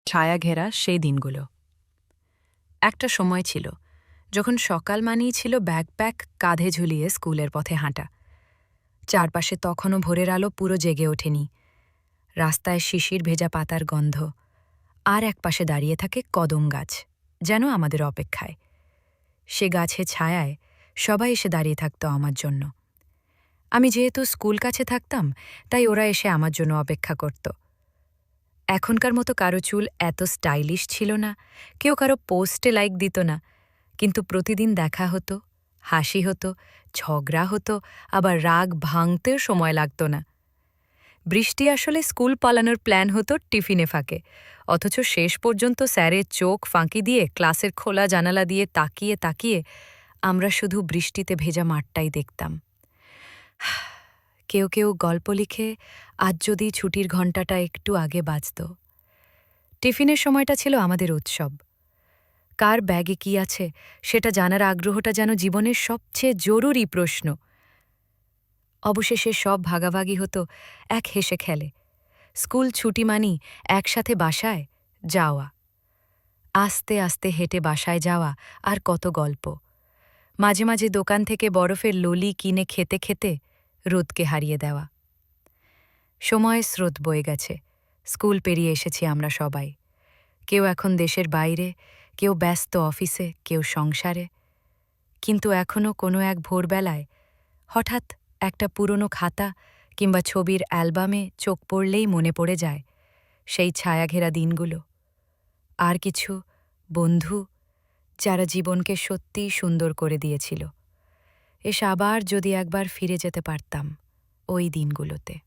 ছায়া ঘেরা সেই দিনগুলো। একটা সময় ছিল যখন সকাল মানেই ছিল ব্যাকপ্যাক কাঁধে ঝুলিয়ে স্কুলের পথে হাঁটা। চারপাশে তখনও ভোরের আলো পুরো জেগে ওঠেনি। রাস্তায় শিশির ভেজা পাতার গন্ধ, আর একপাশে দাঁড়িয়ে থাকে কদম গাছ, যেন আমাদের অপেক্ষায়। সে গাছে ছায়ায় সবাই এসে দাঁড়িয়ে থাকত আমার জন্য। আমি যেহেতু স্কুল কাছে থাকতাম, তাই ওরা এসে আমার জন্য অপেক্ষা করত। এখনকার মতো কারো চুল এত স্টাইলিশ ছিল না, কেউ কারো পোস্টে লাইক দিত না, কিন্তু প্রতিদিন দেখা হতো, হাসি হতো, ঝগড়া হতো, আবার রাগ ভাঙতেও সময় লাগত না। বৃষ্টি আসলে স্কুল পালানোর প্ল্যান হতো টিফিনে ফাঁকে, অথচ শেষ পর্যন্ত স্যারের চোখ ফাঁকি দিয়ে ক্লাসের খোলা জানালা দিয়ে তাকিয়ে তাকিয়ে আমরা শুধু বৃষ্টিতে ভেজা মাঠটাই দেখতাম। কেউ কেউ গল্প লিখে আজ যদি ছুটির ঘণ্টাটা একটু আগে বাজত। টিফিনের সময়টা ছিল আমাদের উৎসব। কার ব্যাগে কি আছে সেটা জানার আগ্রহটা যেন জীবনের সবচেয়ে জরুরি প্রশ্ন। অবশেষে সব ভাগাভাগি হতো এক হেসে খেলে। স্কুল ছুটি মানি একসাথে বাসায় যাওয়া, আস্তে আস্তে হেঁটে বাসায় যাওয়া, আর কত গল্প। মাঝে মাঝে দোকান থেকে বরফের ললি কিনে খেতে খেতে রোদকে হারিয়ে দেওয়া। সময়ের স্রোত বয়ে গেছে, স্কুল পেরিয়ে এসেছি আমরা সবাই। কেউ এখন দেশের বাইরে, কেউ ব্যস্ত অফিসে, কেউ সংসারে। কিন্তু এখনও কোনো এক ভোরবেলায় হঠাৎ একটা পুরনো খাতা কিংবা ছবির অ্যালবামে চোখ পড়লেই মনে পড়ে যায় সেই ছায়াঘেরা দিনগুলো। আর কিছু বন্ধু যারা জীবনকে সত্যিই সুন্দর করে দিয়েছিল। আবার যদি একবার ফিরে যেতে পারতাম ওই দিনগুলোতে।